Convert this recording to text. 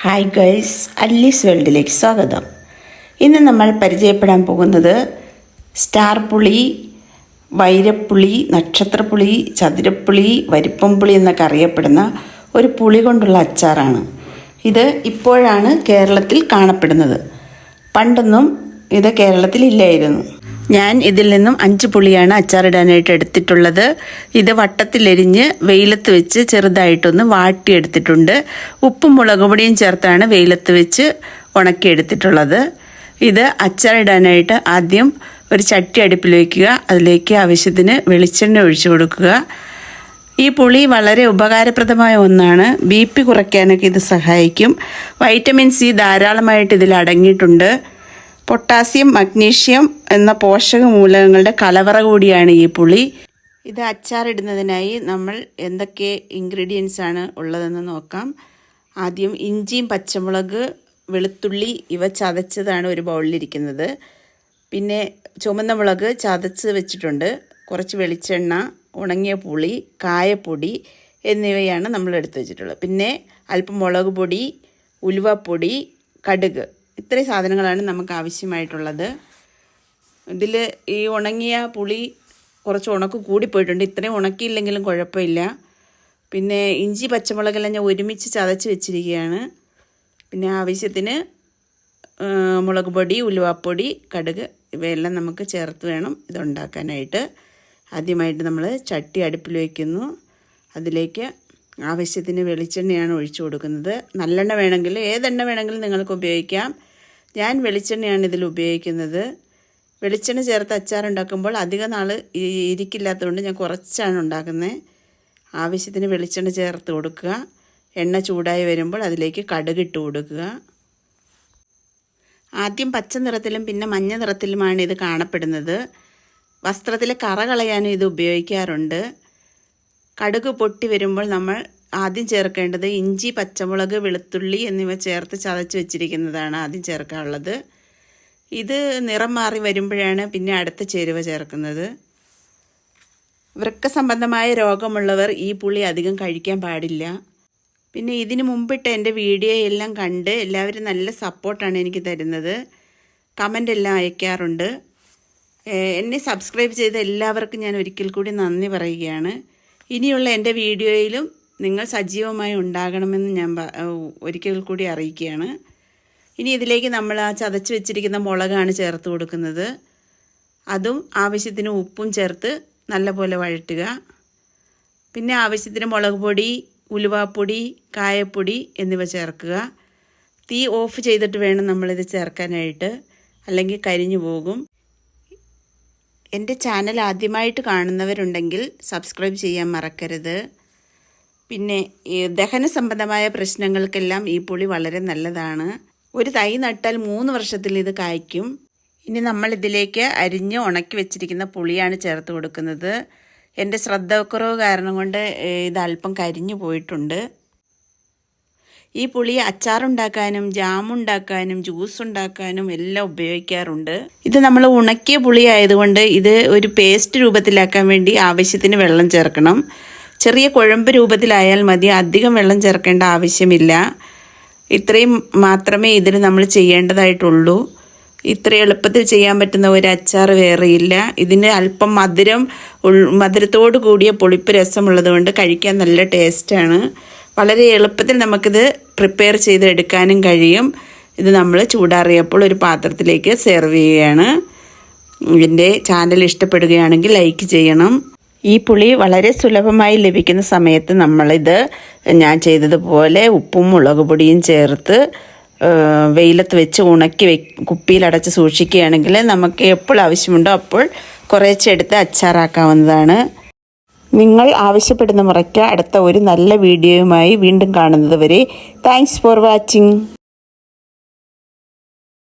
Hi guys, അല്ലീസ് വേൾഡിലേക്ക് സ്വാഗതം. ഇന്ന് നമ്മൾ പരിചയപ്പെടാൻ പോകുന്നത് സ്റ്റാർ പുളി, വൈരപ്പുളി, നക്ഷത്രപ്പുളി, ചതുരപ്പുളി, വരിപ്പംപുളി എന്നൊക്കെ അറിയപ്പെടുന്ന ഒരു പുളി കൊണ്ടുള്ള അച്ചാറാണ്. ഇത് ഇപ്പോഴാണ് കേരളത്തിൽ കാണപ്പെടുന്നത്. പണ്ടൊന്നും ഇത് കേരളത്തിൽ ഇല്ലായിരുന്നു. ഞാൻ ഇതിൽ നിന്നും 5 പുളിയാണ് അച്ചാറിടാനായിട്ട് എടുത്തിട്ടുള്ളത്. ഇത് വട്ടത്തിലെരിഞ്ഞ് വെയിലത്ത് വെച്ച് ചെറുതായിട്ടൊന്ന് വാട്ടിയെടുത്തിട്ടുണ്ട്. ഉപ്പും മുളക് പൊടിയും ചേർത്താണ് വെയിലത്ത് വെച്ച് ഉണക്കിയെടുത്തിട്ടുള്ളത്. ഇത് അച്ചാറിടാനായിട്ട് ആദ്യം ഒരു ചട്ടി അടുപ്പിൽ വയ്ക്കുക. അതിലേക്ക് ആവശ്യത്തിന് വെളിച്ചെണ്ണ ഒഴിച്ചു കൊടുക്കുക. ഈ പുളി വളരെ ഉപകാരപ്രദമായ ഒന്നാണ്. BP കുറയ്ക്കാനൊക്കെ ഇത് സഹായിക്കും. വൈറ്റമിൻ C ധാരാളമായിട്ട് ഇതിൽ അടങ്ങിയിട്ടുണ്ട്. പൊട്ടാസ്യം, മഗ്നീഷ്യം എന്ന പോഷക മൂലകങ്ങളുടെ കലവറ കൂടിയാണ് ഈ പുളി. ഇത് അച്ചാറിടുന്നതിനായി നമ്മൾ എന്തൊക്കെ ഇൻഗ്രീഡിയൻസ് ആണ് ഉള്ളതെന്ന് നോക്കാം. ആദ്യം ഇഞ്ചിയും പച്ചമുളക്, വെളുത്തുള്ളി ഇവ ചതച്ചതാണ് ഒരു ബൗളിലിരിക്കുന്നത്. പിന്നെ ചുവന്ന മുളക് ചതച്ച് വെച്ചിട്ടുണ്ട്. കുറച്ച് വെളിച്ചെണ്ണ, ഉണങ്ങിയ പുളി, കായപ്പൊടി എന്നിവയാണ് നമ്മൾ എടുത്തു വെച്ചിട്ടുള്ളത്. പിന്നെ അല്പം മുളക് പൊടി, ഉലുവപ്പൊടി, കടുക്, ഇത്രയും സാധനങ്ങളാണ് നമുക്ക് ആവശ്യമായിട്ടുള്ളത്. ഇതിൽ ഈ ഉണങ്ങിയ പുളി കുറച്ച് ഉണക്ക് കൂടിപ്പോയിട്ടുണ്ട്. ഇത്രയും ഉണക്കിയില്ലെങ്കിലും കുഴപ്പമില്ല. പിന്നെ ഇഞ്ചി പച്ചമുളകെല്ലാം ഞാൻ ഒരുമിച്ച് ചതച്ച് വെച്ചിരിക്കുകയാണ്. പിന്നെ ആവശ്യത്തിന് മുളക് പൊടി, ഉലുവാപ്പൊടി, കടുക് ഇവയെല്ലാം നമുക്ക് ചേർത്ത് വേണം ഇതുണ്ടാക്കാനായിട്ട്. ആദ്യമായിട്ട് നമ്മൾ ചട്ടി അടുപ്പിൽ വയ്ക്കുന്നു. അതിലേക്ക് ആവശ്യത്തിന് വെളിച്ചെണ്ണയാണ് ഒഴിച്ചു കൊടുക്കുന്നത്. നല്ലെണ്ണ വേണമെങ്കിൽ ഏതെണ്ണ വേണമെങ്കിലും നിങ്ങൾക്ക് ഉപയോഗിക്കാം. ഞാൻ വെളിച്ചെണ്ണയാണ് ഇതിൽ ഉപയോഗിക്കുന്നത്. വെളിച്ചെണ്ണ ചേർത്ത് അച്ചാറുണ്ടാക്കുമ്പോൾ അധിക നാൾ ഇരിക്കില്ലാത്തതുകൊണ്ട് ഞാൻ കുറച്ചാണ് ഉണ്ടാക്കുന്നത്. ആവശ്യത്തിന് വെളിച്ചെണ്ണ ചേർത്ത് കൊടുക്കുക. എണ്ണ ചൂടായി വരുമ്പോൾ അതിലേക്ക് കടുകിട്ട് കൊടുക്കുക. ആദ്യം പച്ച നിറത്തിലും പിന്നെ മഞ്ഞ നിറത്തിലുമാണ് ഇത് കാണപ്പെടുന്നത്. വസ്ത്രത്തിലെ കറ കളയാനും ഇത് ഉപയോഗിക്കാറുണ്ട്. കടുക് പൊട്ടി വരുമ്പോൾ നമ്മൾ ആദ്യം ചേർക്കേണ്ടത് ഇഞ്ചി, പച്ചമുളക്, വെളുത്തുള്ളി എന്നിവ ചേർത്ത് ചതച്ച് വെച്ചിരിക്കുന്നതാണ് ആദ്യം ചേർക്കാനുള്ളത്. ഇത് നിറം മാറി വരുമ്പോഴാണ് പിന്നെ അടുത്ത ചേരുവ ചേർക്കുന്നത്. വൃക്ക സംബന്ധമായ രോഗമുള്ളവർ ഈ പുളി അധികം കഴിക്കാൻ പാടില്ല. പിന്നെ ഇതിന് മുമ്പിട്ട് എൻ്റെ വീഡിയോ എല്ലാം കണ്ട് എല്ലാവരും നല്ല സപ്പോർട്ടാണ് എനിക്ക് തരുന്നത്. കമൻ്റ് എല്ലാം അയക്കാറുണ്ട്. എന്നെ സബ്സ്ക്രൈബ് ചെയ്ത എല്ലാവർക്കും ഞാൻ ഒരിക്കൽ കൂടി നന്ദി പറയുകയാണ്. ഇനിയുള്ള എൻ്റെ വീഡിയോയിലും നിങ്ങൾ സജീവമായി ഉണ്ടാകണമെന്ന് ഞാൻ ഒരിക്കൽ കൂടി അറിയിക്കുകയാണ്. ഇനി ഇതിലേക്ക് നമ്മൾ ആ ചതച്ച് വെച്ചിരിക്കുന്ന മുളകാണ് ചേർത്ത് കൊടുക്കുന്നത്. അതും ആവശ്യത്തിന് ഉപ്പും ചേർത്ത് നല്ലപോലെ വഴറ്റുക. പിന്നെ ആവശ്യത്തിന് മുളക് പൊടി, ഉലുവാപ്പൊടി, കായപ്പൊടി എന്നിവ ചേർക്കുക. തീ ഓഫ് ചെയ്തിട്ട് വേണം നമ്മളിത് ചേർക്കാനായിട്ട്, അല്ലെങ്കിൽ കരിഞ്ഞു പോകും. എൻ്റെ ചാനൽ ആദ്യമായിട്ട് കാണുന്നവരുണ്ടെങ്കിൽ സബ്സ്ക്രൈബ് ചെയ്യാൻ മറക്കരുത്. പിന്നെ ഈ ദഹന സംബന്ധമായ പ്രശ്നങ്ങൾക്കെല്ലാം ഈ പുളി വളരെ നല്ലതാണ്. ഒരു തൈ നട്ടാൽ 3 വർഷത്തിൽ ഇത് കായ്ക്കും. ഇനി നമ്മളിതിലേക്ക് അരിഞ്ഞ് ഉണക്കി വെച്ചിരിക്കുന്ന പുളിയാണ് ചേർത്ത് കൊടുക്കുന്നത്. എൻ്റെ ശ്രദ്ധക്കുറവ് കാരണം കൊണ്ട് ഇത് അല്പം കരിഞ്ഞു പോയിട്ടുണ്ട്. ഈ പുളി അച്ചാറുണ്ടാക്കാനും ജാമുണ്ടാക്കാനും ജ്യൂസ് ഉണ്ടാക്കാനും എല്ലാം ഉപയോഗിക്കാറുണ്ട്. ഇത് നമ്മൾ ഉണക്കിയ പുളി ആയതുകൊണ്ട് ഇത് ഒരു പേസ്റ്റ് രൂപത്തിലാക്കാൻ വേണ്ടി ആവശ്യത്തിന് വെള്ളം ചേർക്കണം. ചെറിയ കുഴമ്പ് രൂപത്തിലായാൽ മതി, അധികം വെള്ളം ചേർക്കേണ്ട ആവശ്യമില്ല. ഇത്രയും മാത്രമേ ഇതിന് നമ്മൾ ചെയ്യേണ്ടതായിട്ടുള്ളൂ. ഇത്ര എളുപ്പത്തിൽ ചെയ്യാൻ പറ്റുന്ന ഒരു അച്ചാർ വേറെയില്ല. ഇതിന് അല്പം മധുരത്തോട് കൂടിയ പുളിപ്പ് രസമുള്ളത് കൊണ്ട് കഴിക്കാൻ നല്ല ടേസ്റ്റാണ്. വളരെ എളുപ്പത്തിൽ നമുക്കിത് പ്രിപ്പയർ ചെയ്തെടുക്കാനും കഴിയും. ഇത് നമ്മൾ ചൂടാറിയപ്പോൾ ഒരു പാത്രത്തിലേക്ക് സെർവ് ചെയ്യുകയാണ്. എൻ്റെ ചാനൽ ഇഷ്ടപ്പെടുകയാണെങ്കിൽ ലൈക്ക് ചെയ്യണം. ഈ പുളി വളരെ സുലഭമായി ലഭിക്കുന്ന സമയത്ത് നമ്മളിത് ഞാൻ ചെയ്തതുപോലെ ഉപ്പും മുളക് പൊടിയും ചേർത്ത് വെയിലത്ത് വെച്ച് ഉണക്കി കുപ്പിയിലടച്ച് സൂക്ഷിക്കുകയാണെങ്കിൽ നമുക്ക് എപ്പോൾ ആവശ്യമുണ്ടോ അപ്പോൾ കുറച്ചെടുത്ത് അച്ചാറാക്കാവുന്നതാണ്. നിങ്ങൾ ആവശ്യപ്പെടുന്ന മുറയ്ക്ക് അടുത്ത ഒരു നല്ല വീഡിയോയുമായി വീണ്ടും കാണുന്നത് വരെ താങ്ക്സ് ഫോർ വാച്ചിങ്.